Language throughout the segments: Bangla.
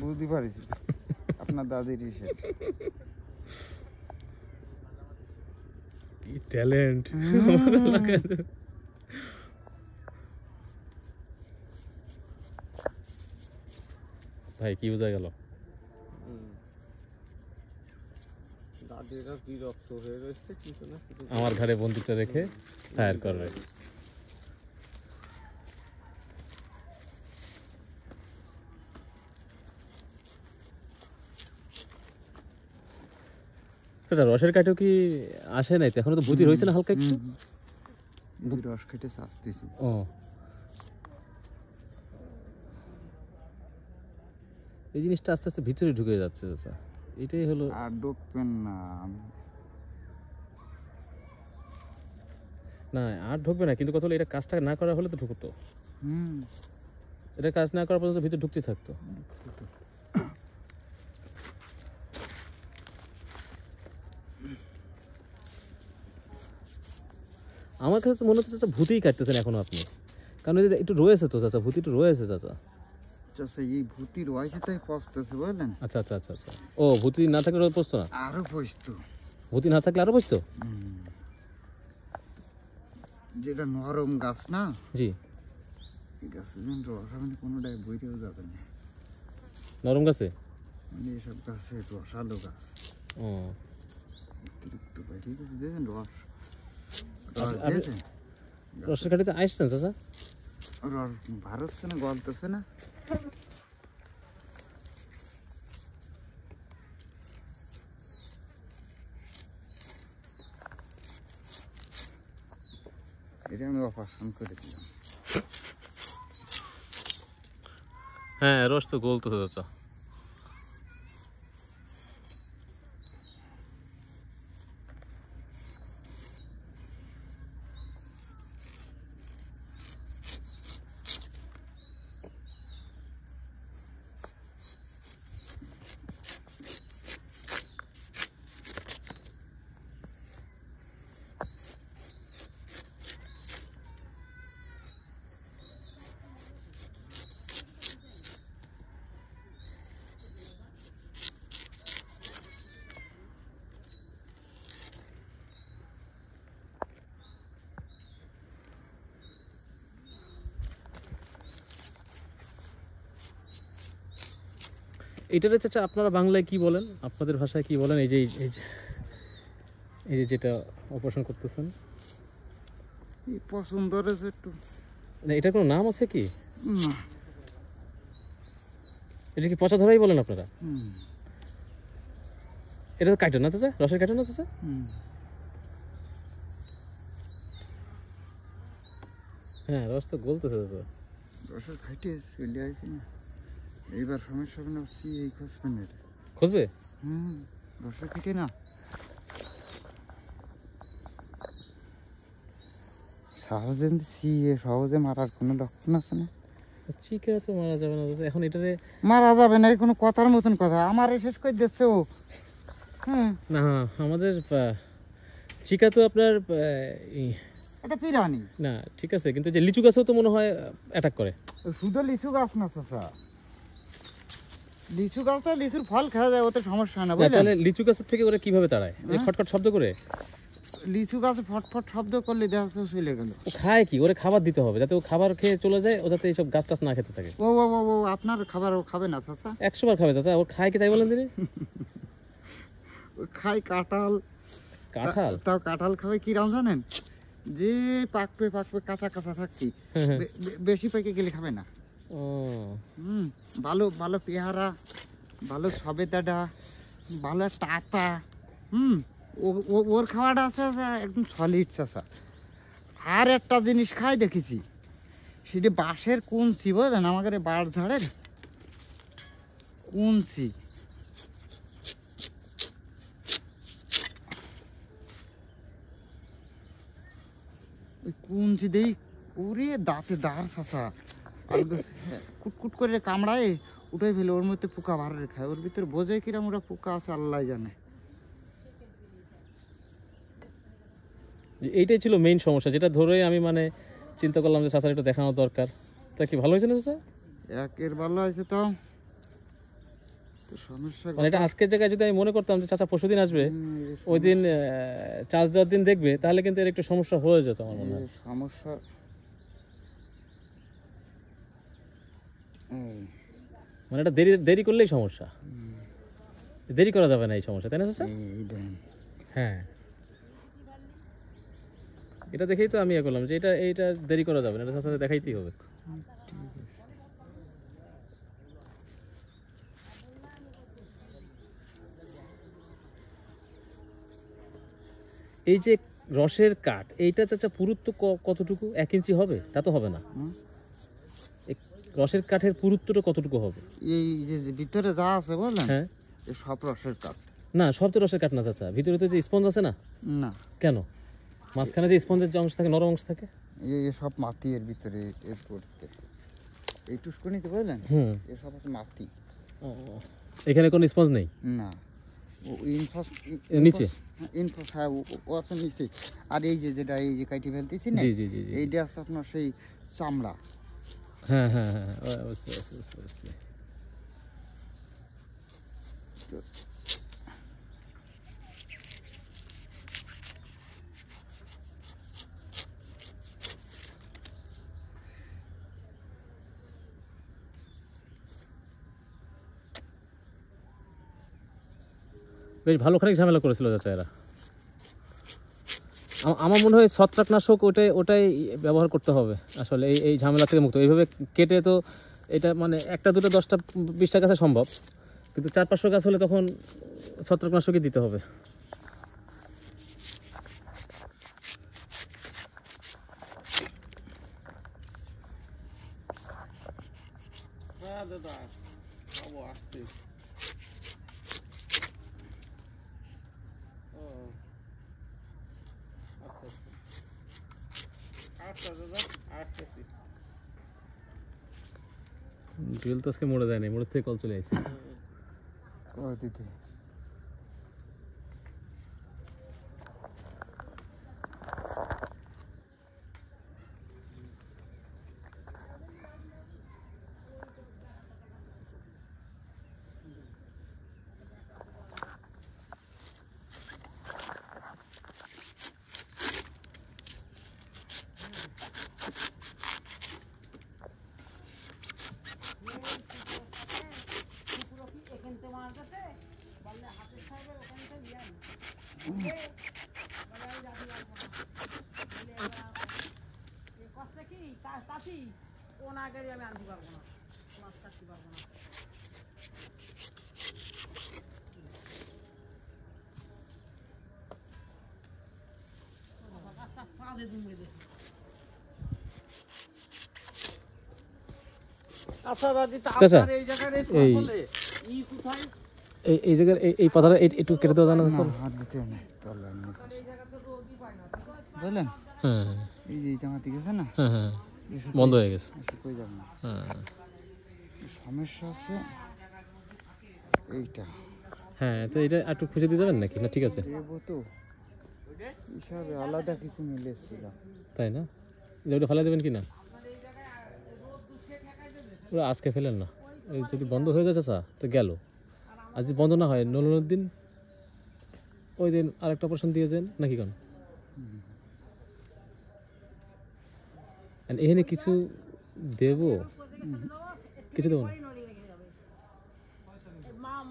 বুঝতে পারিস আপনার দাদির হিসেবে কি ট্যালেন্ট। ভাই কি বোঝা গেল? আমার ঘাড়ে বন্দুকটা রেখে ফায়ার করবে। আচ্ছা রসের কাঠও কি আসে নাই? এখনো তো ভূতি হয়েছে না হালকা একটু? রস কেটে আসতেছি। ও এই জিনিসটা আস্তে আস্তে ভিতরে ঢুকে যাচ্ছে চাচা, এটাই হলো। আর ঢুকবেন না। না আর ঢুকবে না, কিন্তু কথা হলো এটা কাজটা না করা হলে তো ঢুকতো। এটা কাজ না করা পর্যন্ত ভিতরে ঢুকতে থাকতো। আমার কাছে তো মনে হচ্ছে চাচা ভূতিই কাটতেছেন এখনো আপনি, কারণ একটু রয়েছে তো চাচা, ভূতি একটু রয়েছে চাচা। চাচা এই ভূতি রয়েছে তাই পচতেছে বুঝলেন। আচ্ছা আচ্ছা আচ্ছা আচ্ছা। ও ভূতি না থাকলে রোদ পচতো না? আরো পচতো। ভূতি না থাকলে আরো পচতো? যেটা নরম গাছ না, জি এই গাছে যেন রস মানে কোনোটাই বইতেও যাবে না। নরম গাছে মানে এসব গাছে রসালো গাছ। ও অতিরিক্ত বাইরে গেছে দেখেন রস। রসের কাঠিতে আসছেন চাচা? রস ভার হচ্ছে না, গলতেছে না। এটা আমি অপারেশন করে দিলাম। হ্যাঁ রস তো গলতেছে চাচা। এটারে চাচা আপনারা বাংলায় কি বলেন, আপনাদের ভাষায় কি বলেন? এই যে এই যে যেটা অপারেশন করতেছেন, পছন্দ হয়েছে একটু। না এটার কোনো নাম আছে কি? না এটা কি পচা ধরাই বলেন আপনারা? এটা তো কাটো না চাচা, রসের কাটো না চাচা? হ্যাঁ রস তো গলতেছে চাচা। রসের খাইটে চলে আসছে না, এইবার সমস্যা হবে না। এই খুঁজবেন, এটা খুঁজবে? রসের খাইটে না সহজে সহজে মারার কোনো লক্ষণ আছে না। চিকা তো মারা যাবে না এখন, এটারে মারা যাবে না, এই কোনো কথার মতন কথা। আমার শেষ করে দিচ্ছে ও। না আমাদের চিকা তো আপনার এটা পিরানি না, ঠিক আছে, কিন্তু যে লিচু গাছেও তো মনে হয় অ্যাটাক করে। শুধু লিচু গাছ না চাচা, লিচু গাছ তো লিচুর ফল খাওয়া যায়, ওতে সমস্যা না। তাহলে লিচু গাছের থেকে ওরা কিভাবে তাড়ায়? খটখট শব্দ করে লিচু গাছে ফটফট শব্দ করলে দেখা চলে গেল। ও খায় কি? ওরে খাবার দিতে হবে যাতে ও খাবার খেয়ে চলে যায়, ও যাতে এইসব গাছ টাছ না খেতে থাকে। ও আপনার খাবার ও খাবে না চাচা? 100 বার খাবে চাচা। ওর খায় কি তাই বলেন তিনি? খাই কাঁঠাল। কাঁঠাল? তাও কাঁঠাল খাবে কি রাম জানেন? যে পাকবে কাঁচা কাঁচা থাকছি, বেশি পেকে গেলে খাবে না। ভালো ভালো পেয়ারা, ভালো সবেদাটা, ভালো টাতা, ওর খাওয়াটা আছে একদম সলিড চাষা। আর একটা জিনিস খাই দেখেছি, সেটি বাঁশের কুঞ্চি, বুঝলেন? আমাদের বাঁশ ঝাড়ের কুঞ্চি, ওই কুঞ্চি দেই ওরে দাঁতে দাঁড় চাষা আর কুটকুট করে কামড়ায় উঠে ফেলে ওর মধ্যে পোকা বাড়ে খায় ওর ভিতরে বোঝে কিরম ওরা পোকা আছে আল্লাহ জানে। এইটাই ছিল মেইন সমস্যা, যেটা ধরেই আমি মানে চিন্তা করলাম যে চাচার একটু দেখানো দরকার। তা কি ভালো হয়েছে না চাচা? একের ভালো হয়েছে তো সমস্যা মানে এটা আজকের জায়গায় যদি আমি মনে করতাম যে চাচা পরশুদিন আসবে, ওই দিন চার্জ দেওয়ার দিন দেখবে, তাহলে কিন্তু এর একটু সমস্যা হয়ে যেত আমার মনে হয়। সমস্যা মানে এটা দেরি দেরি করলেই সমস্যা, দেরি করা যাবে না এই সমস্যা, তাই না চাচা? হ্যাঁ, এটা দেখেই তো আমি ইয়ে করলাম যে এইটা দেরি করা যাবে না, এটা চাচাকে দেখাইতেই হবে। এই যে রসের কাঠ, এইটা চাচা পুরুত্ব কতটুকু? 1 ইঞ্চি হবে? তা তো হবে না। এই রসের কাঠের পুরুত্বটা কতটুকু হবে? এই যে ভিতরে যা আছে বললেন, হ্যাঁ, এই সব রসের কাঠ না, সব তো রসের কাঠ না চাচা, ভিতরে তো যে স্পঞ্জ আছে না। না, কেন? মাঝখানে যে স্পঞ্জের যে অংশ থাকে, নরম অংশ থাকে, এই সব মাটি এর ভিতরে এর করতে এই টুসকুনিতে বুঝলেন, এসব আছে মাটি। এখানে কোনো স্পঞ্জ নেই? না, ও ইনফাস নিচে ইনফাস, হ্যাঁ ও আছে নিচে। আর এই যে যেটা এই যে কাটি ফেলতেছি না, জি জি জি, এইটা আছে আপনার সেই চামড়া। হ্যাঁ হ্যাঁ হ্যাঁ, বুঝতে পারছি বুঝতে পারছি। বেশ ভালোখানি ঝামেলা করেছিল চাচা এরা। আমার মনে হয় ছত্রাকনাশক ওটাই ব্যবহার করতে হবে আসলে, এই ঝামেলা থেকে মুক্ত। এইভাবে কেটে তো এটা মানে 1টা 2টা 10টা 20টা গাছে সম্ভব, কিন্তু 400-500 গাছ হলে তখন ছত্রাকনাশকই দিতে হবে। জুয়েল তো আজকে মরে যায় নাই, মোড়ের থেকে কল চলে আসছে। দিতে চাচা এই জায়গার এই পাতাটা একটু কেটে দেওয়া জানা আছে? হাত দিতে নেই বুঝলেন, হ্যাঁ, এই যে এটা মাটি গেছে না, হ্যাঁ হ্যাঁ, বন্ধ হয়ে গেছে। শুকিয়ে যাবে না, হ্যাঁ সমস্যা আছে এইটা। হ্যাঁ, তো এটা একটু খুঁজে দিয়ে যাবেন নাকি? না ঠিক আছে, দেবো তো হিসাবে আলাদা কিছু মিলে এসেছিল, তাই না? ওটা ফেলে দেবেন কি না? ওরা আজকে ফেলেন না, এই যদি বন্ধ হয়ে যায় চাচা তো গেল। আজ যদি বন্ধ না হয় নলনের দিন, ওই দিন আরেকটা অপারেশন দিয়ে যান নাকি? কোন এখানে কিছু দেব? কিছু দেবো না?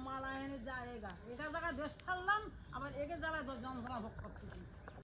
মালা এনে যায় এগা এগার জায়গায় দেশ ছাড়লাম, আবার এগে জ্বালায় 10 জন